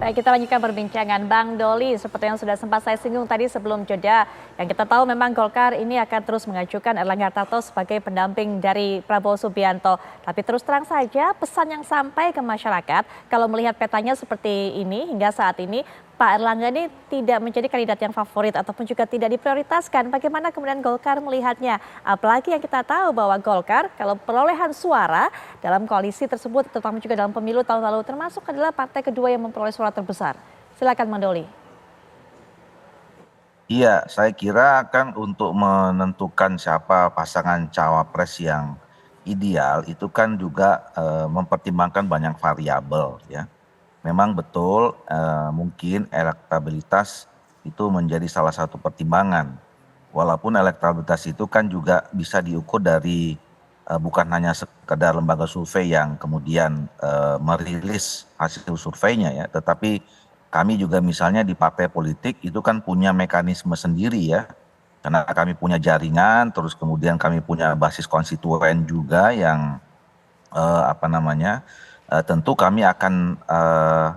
Baik, kita lanjutkan perbincangan. Bang Doli, seperti yang sudah sempat saya singgung tadi sebelum jeda, yang kita tahu memang Golkar ini akan terus mengajukan Erlangga Hartarto sebagai pendamping dari Prabowo Subianto. Tapi terus terang saja pesan yang sampai ke masyarakat, kalau melihat petanya seperti ini hingga saat ini, Pak Erlangga ini tidak menjadi kandidat yang favorit ataupun juga tidak diprioritaskan. Bagaimana kemudian Golkar melihatnya? Apalagi yang kita tahu bahwa Golkar kalau perolehan suara dalam koalisi tersebut, terutama juga dalam pemilu tahun lalu, termasuk adalah partai kedua yang memperoleh suara terbesar. Silakan Bang Doli. Iya, saya kira kan untuk menentukan siapa pasangan cawapres yang ideal itu kan juga mempertimbangkan banyak variabel ya. Memang betul mungkin elektabilitas itu menjadi salah satu pertimbangan. Walaupun elektabilitas itu kan juga bisa diukur dari bukan hanya sekedar lembaga survei yang kemudian merilis hasil surveinya ya, tetapi kami juga misalnya di partai politik itu kan punya mekanisme sendiri ya. Karena kami punya jaringan, terus kemudian kami punya basis konstituen juga yang tentu kami akan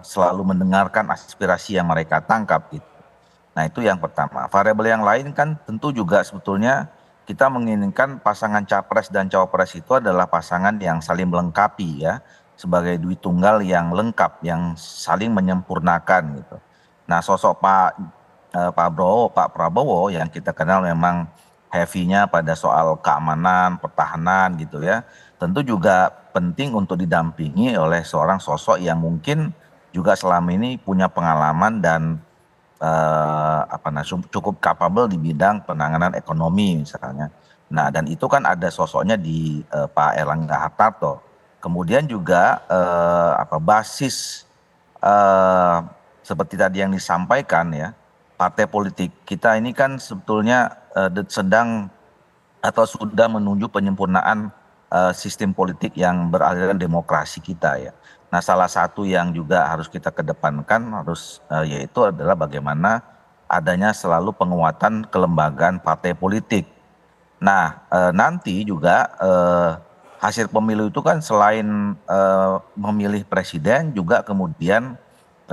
selalu mendengarkan aspirasi yang mereka tangkap gitu. Nah itu yang pertama. Variabel yang lain kan tentu juga sebetulnya kita menginginkan pasangan capres dan cawapres itu adalah pasangan yang saling melengkapi ya, sebagai duit tunggal yang lengkap, yang saling menyempurnakan gitu. Nah sosok Pak Prabowo yang kita kenal memang heavy-nya pada soal keamanan, pertahanan gitu ya. Tentu juga penting untuk didampingi oleh seorang sosok yang mungkin juga selama ini punya pengalaman dan cukup capable di bidang penanganan ekonomi misalnya. Nah dan itu kan ada sosoknya di Pak Erlangga Hartarto. Kemudian juga basis eh, seperti tadi yang disampaikan ya, partai politik kita ini kan sebetulnya sedang atau sudah menuju penyempurnaan sistem politik yang beraliran demokrasi kita ya. Nah, salah satu yang juga harus kita kedepankan yaitu adalah bagaimana adanya selalu penguatan kelembagaan partai politik. Nah, nanti juga hasil pemilu itu kan selain memilih presiden juga kemudian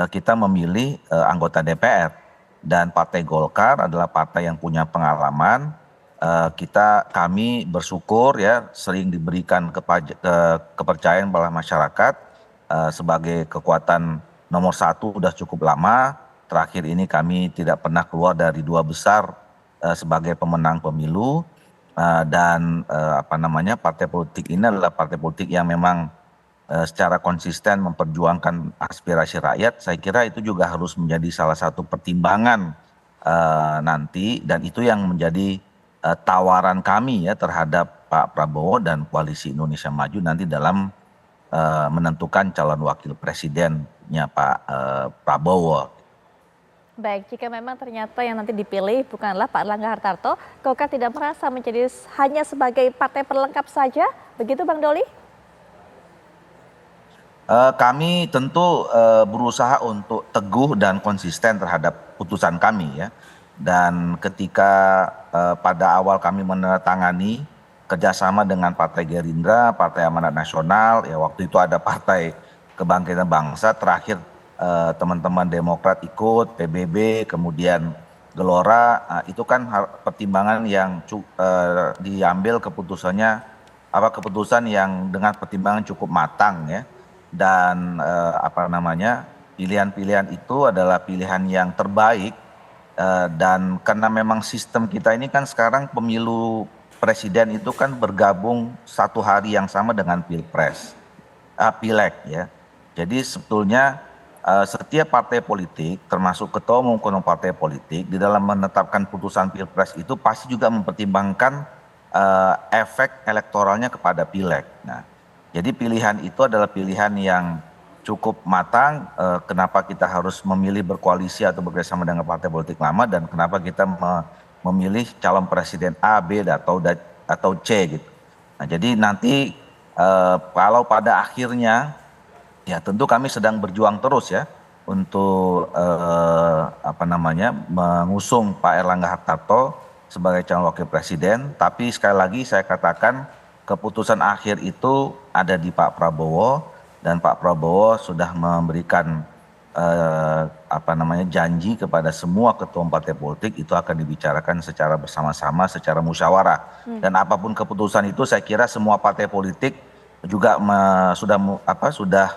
kita memilih anggota DPR. Dan Partai Golkar adalah partai yang punya pengalaman. Kami bersyukur ya sering diberikan kepercayaan oleh masyarakat sebagai kekuatan nomor satu udah cukup lama. Terakhir ini kami tidak pernah keluar dari dua besar sebagai pemenang pemilu. Partai politik ini adalah partai politik yang memang secara konsisten memperjuangkan aspirasi rakyat. Saya kira itu juga harus menjadi salah satu pertimbangan nanti, dan itu yang menjadi tawaran kami ya terhadap Pak Prabowo dan Koalisi Indonesia Maju nanti dalam menentukan calon wakil presidennya Pak Prabowo. Baik, jika memang ternyata yang nanti dipilih bukanlah Pak Erlangga Hartarto, Golkar tidak merasa menjadi hanya sebagai partai pelengkap saja, begitu Bang Doli? Kami tentu berusaha untuk teguh dan konsisten terhadap putusan kami ya. Dan ketika pada awal kami menandatangani kerjasama dengan Partai Gerindra, Partai Amanat Nasional, ya waktu itu ada Partai Kebangkitan Bangsa, terakhir teman-teman Demokrat ikut, PBB, kemudian Gelora, itu kan pertimbangan yang diambil keputusan yang dengan pertimbangan cukup matang ya. Dan pilihan-pilihan itu adalah pilihan yang terbaik dan karena memang sistem kita ini kan sekarang pemilu presiden itu kan bergabung satu hari yang sama dengan pileg ya. Jadi sebetulnya setiap partai politik termasuk ketua umum partai politik di dalam menetapkan putusan pilpres itu pasti juga mempertimbangkan efek elektoralnya kepada pileg. Nah, jadi pilihan itu adalah pilihan yang cukup matang. Kenapa kita harus memilih berkoalisi atau bekerjasama dengan partai politik lama, dan kenapa kita memilih calon presiden A, B, atau C gitu. Nah, jadi nanti kalau pada akhirnya ya tentu kami sedang berjuang terus ya untuk mengusung Pak Erlangga Hartarto sebagai calon wakil presiden. Tapi sekali lagi saya katakan keputusan akhir itu ada di Pak Prabowo, dan Pak Prabowo sudah memberikan janji kepada semua ketua partai politik itu akan dibicarakan secara bersama-sama, secara musyawarah. Dan apapun keputusan itu, saya kira semua partai politik juga sudah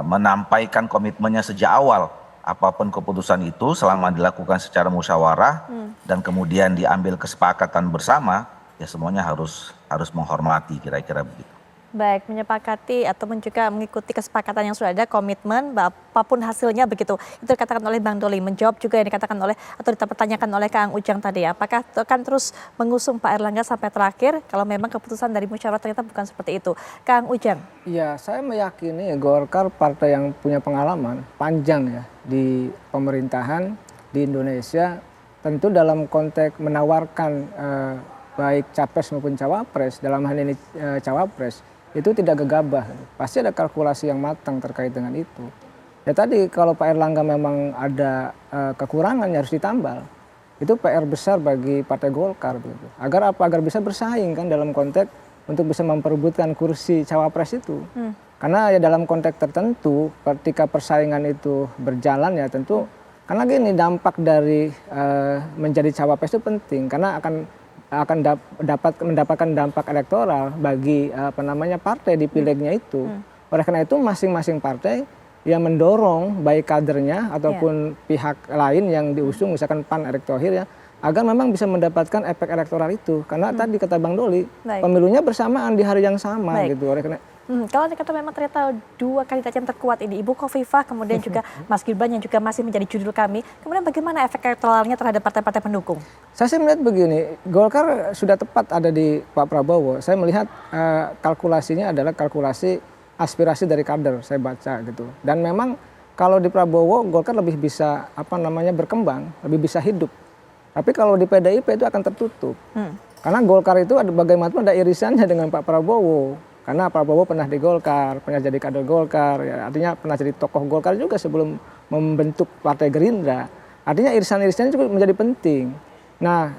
menampaikan komitmennya sejak awal. Apapun keputusan itu, selama dilakukan secara musyawarah dan kemudian diambil kesepakatan bersama, ya semuanya harus menghormati, kira-kira begitu. Baik, menyepakati ataupun juga mengikuti kesepakatan yang sudah ada, komitmen, apapun hasilnya begitu. Itu dikatakan oleh Bang Doli, menjawab juga yang dikatakan oleh atau dipertanyakan oleh Kang Ujang tadi. Apakah akan terus mengusung Pak Erlangga sampai terakhir kalau memang keputusan dari musyawarah ternyata bukan seperti itu? Kang Ujang. Ya, saya meyakini Golkar partai yang punya pengalaman panjang ya di pemerintahan di Indonesia. Tentu dalam konteks menawarkan baik capres maupun cawapres, dalam hal ini cawapres, itu tidak gegabah. Pasti ada kalkulasi yang matang terkait dengan itu. Ya tadi kalau Pak Erlangga memang ada kekurangan yang harus ditambal. Itu PR besar bagi Partai Golkar begitu. Agar apa? Agar bisa bersaing kan dalam konteks untuk bisa memperebutkan kursi cawapres itu. Karena ya dalam konteks tertentu ketika persaingan itu berjalan ya tentu karena gini dampak dari menjadi cawapres itu penting karena akan mendapatkan dampak elektoral bagi partai di pilegnya itu. Oleh karena itu masing-masing partai yang mendorong baik kadernya ataupun pihak lain yang diusung misalkan PAN Erick Thohir ya agar memang bisa mendapatkan efek elektoral itu. Karena tadi kata Bang Doli, pemilunya bersamaan di hari yang sama gitu. Oleh karena kalau dikata memang ternyata dua kandidat yang terkuat ini, Ibu Khofifah kemudian juga Mas Gibran yang juga masih menjadi judul kami, kemudian bagaimana efek elektoralnya terhadap partai-partai pendukung? Saya sih melihat begini, Golkar sudah tepat ada di Pak Prabowo. Saya melihat kalkulasinya adalah kalkulasi aspirasi dari kader, saya baca gitu. Dan memang kalau di Prabowo, Golkar lebih bisa berkembang, lebih bisa hidup. Tapi kalau di PDIP itu akan tertutup. Karena Golkar itu bagaimanapun ada irisannya dengan Pak Prabowo. Karena Prabowo pernah di Golkar, pernah jadi kader Golkar, ya, artinya pernah jadi tokoh Golkar juga sebelum membentuk Partai Gerindra. Artinya irisan-irisannya juga menjadi penting. Nah,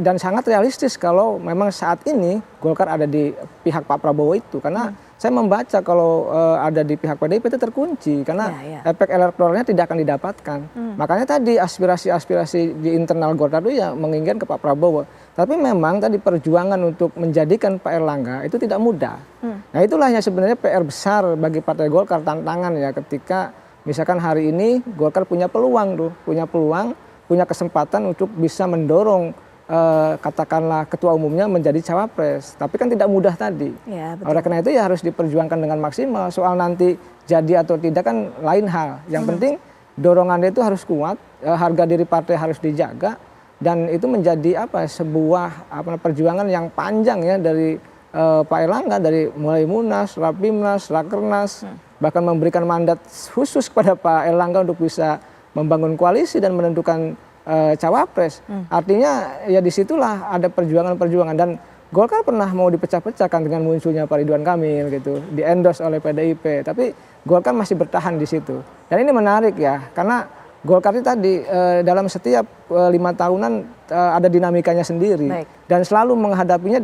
dan sangat realistis kalau memang saat ini Golkar ada di pihak Pak Prabowo itu. Karena saya membaca kalau ada di pihak PDIP itu terkunci. Karena efek elektoralnya tidak akan didapatkan. Makanya tadi aspirasi-aspirasi di internal Golkar itu ya menginginkan ke Pak Prabowo. Tapi memang tadi perjuangan untuk menjadikan Pak Erlangga itu tidak mudah. Nah itulah yang sebenarnya PR besar bagi Partai Golkar, tantangan ya ketika misalkan hari ini Golkar punya peluang punya kesempatan untuk bisa mendorong katakanlah ketua umumnya menjadi cawapres. Tapi kan tidak mudah tadi. Ya, oleh karena itu ya harus diperjuangkan dengan maksimal. Soal nanti jadi atau tidak kan lain hal. Yang penting dorongannya itu harus kuat, harga diri partai harus dijaga. Dan itu menjadi sebuah perjuangan yang panjang ya dari Pak Erlangga dari mulai Munas, Rapimnas, Rakernas, bahkan memberikan mandat khusus kepada Pak Erlangga untuk bisa membangun koalisi dan menentukan cawapres. Artinya ya disitulah ada perjuangan-perjuangan dan Golkar pernah mau dipecah-pecahkan dengan munculnya Pak Ridwan Kamil gitu, di-endorse oleh PDIP, tapi Golkar masih bertahan di situ. Dan ini menarik ya, karena Golkar itu tadi dalam setiap 5 tahunan ada dinamikanya sendiri. Dan selalu menghadapinya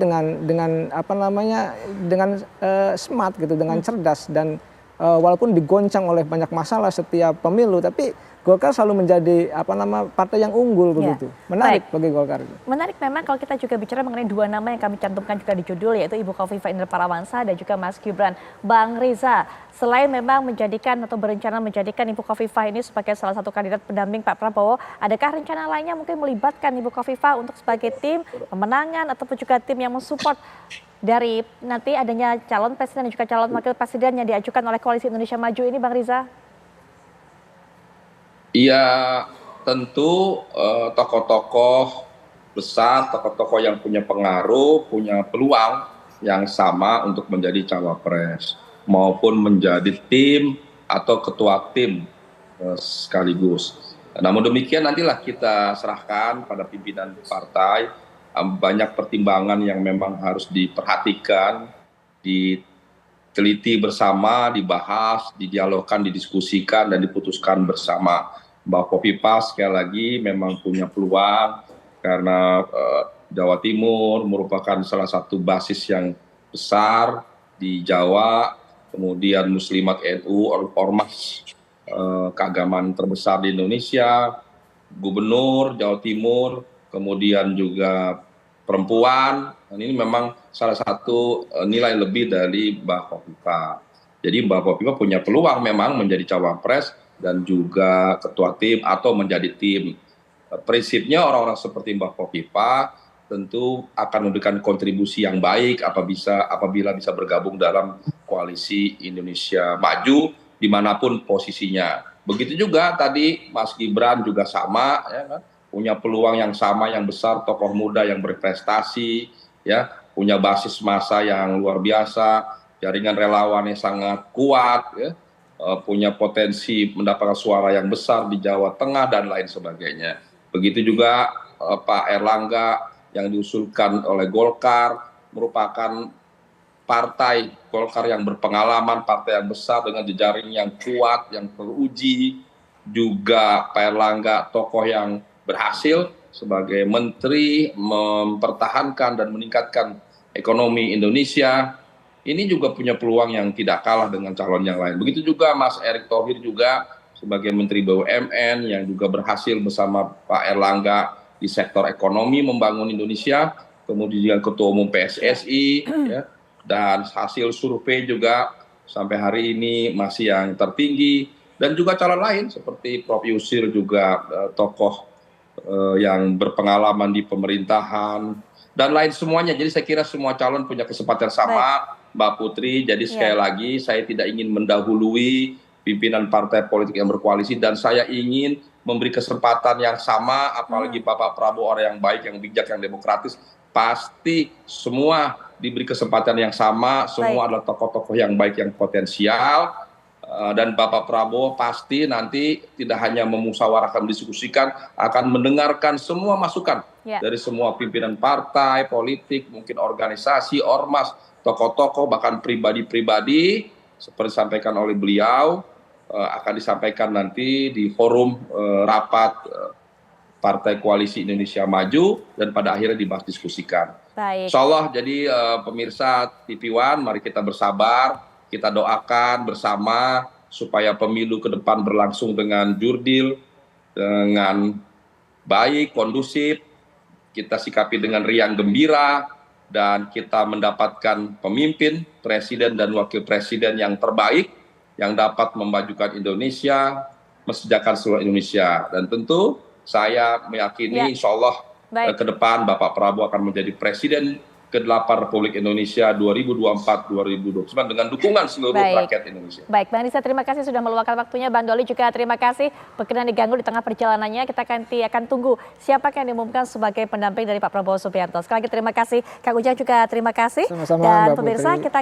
dengan smart gitu, dengan cerdas dan walaupun digoncang oleh banyak masalah setiap pemilu, tapi Golkar selalu menjadi partai yang unggul begitu. Menarik bagi Golkar. Menarik memang kalau kita juga bicara mengenai dua nama yang kami cantumkan juga di judul, yaitu Ibu Khofifah Indar Parawansa dan juga Mas Gibran. Bang Riza, selain memang menjadikan atau berencana menjadikan Ibu Khofifah ini sebagai salah satu kandidat pendamping Pak Prabowo, adakah rencana lainnya mungkin melibatkan Ibu Khofifah untuk sebagai tim pemenangan ataupun juga tim yang mensupport dari nanti adanya calon presiden dan juga calon wakil presiden yang diajukan oleh Koalisi Indonesia Maju ini, Bang Riza? Iya, tentu tokoh-tokoh besar, tokoh-tokoh yang punya pengaruh, punya peluang yang sama untuk menjadi cawapres maupun menjadi tim atau ketua tim sekaligus. Namun demikian nantilah kita serahkan pada pimpinan partai. Banyak pertimbangan yang memang harus diperhatikan, diteliti bersama, dibahas, didialogkan, didiskusikan, dan diputuskan bersama. Mbak Khofifah sekali lagi memang punya peluang karena Jawa Timur merupakan salah satu basis yang besar di Jawa, kemudian Muslimat NU, Ormas keagamaan terbesar di Indonesia, gubernur Jawa Timur, kemudian juga perempuan. Dan ini memang salah satu nilai lebih dari Mbak Khofifa. Jadi Mbak Khofifa punya peluang memang menjadi cawapres dan juga ketua tim atau menjadi tim. Prinsipnya orang-orang seperti Mbak Khofifa tentu akan memberikan kontribusi yang baik apabila bisa bergabung dalam koalisi Indonesia Maju dimanapun posisinya. Begitu juga tadi Mas Gibran juga sama, ya kan? Punya peluang yang sama yang besar, tokoh muda yang berprestasi, ya, punya basis massa yang luar biasa, jaringan relawan yang sangat kuat, ya, punya potensi mendapatkan suara yang besar di Jawa Tengah dan lain sebagainya. Begitu juga Pak Erlangga yang diusulkan oleh Golkar, merupakan partai Golkar yang berpengalaman, partai yang besar dengan jejaring yang kuat, yang teruji. Juga Pak Erlangga tokoh yang berhasil sebagai menteri mempertahankan dan meningkatkan ekonomi Indonesia. Ini juga punya peluang yang tidak kalah dengan calon yang lain. Begitu juga Mas Erick Thohir juga sebagai Menteri BUMN yang juga berhasil bersama Pak Erlangga di sektor ekonomi membangun Indonesia, kemudian Ketua Umum PSSI, ya, dan hasil survei juga sampai hari ini masih yang tertinggi, dan juga calon lain seperti Prof. Yusril juga tokoh yang berpengalaman di pemerintahan, dan lain semuanya. Jadi saya kira semua calon punya kesempatan sama, Mbak Putri. Jadi sekali lagi saya tidak ingin mendahului pimpinan partai politik yang berkoalisi, dan saya ingin memberi kesempatan yang sama, apalagi Bapak Prabowo orang yang baik, yang bijak, yang demokratis, pasti semua diberi kesempatan yang sama, semua adalah tokoh-tokoh yang baik, yang potensial, dan Bapak Prabowo pasti nanti tidak hanya memusyawarahkan, mendiskusikan, akan mendengarkan semua masukan dari semua pimpinan partai, politik, mungkin organisasi, ormas, tokoh-tokoh, bahkan pribadi-pribadi, seperti disampaikan oleh beliau, akan disampaikan nanti di forum rapat Partai Koalisi Indonesia Maju, dan pada akhirnya dibahas diskusikan. Insya Allah, jadi pemirsa TV One, mari kita bersabar, kita doakan bersama supaya pemilu ke depan berlangsung dengan jurdil, dengan baik, kondusif, kita sikapi dengan riang gembira, dan kita mendapatkan pemimpin, presiden dan wakil presiden yang terbaik, yang dapat memajukan Indonesia, mesejahterakan seluruh Indonesia. Dan tentu saya meyakini insya Allah ke depan Bapak Prabowo akan menjadi presiden ke-8 Republik Indonesia 2024-2029 dengan dukungan seluruh rakyat Indonesia. Baik, Bang Riza, terima kasih sudah meluangkan waktunya. Bang Doli juga terima kasih. Berkenan diganggu di tengah perjalanannya. Kita akan tunggu siapa yang diumumkan sebagai pendamping dari Pak Prabowo Subianto. Sekali lagi terima kasih. Kang Ujang juga terima kasih. Sama-sama, dan Mbak pemirsa Putri. kita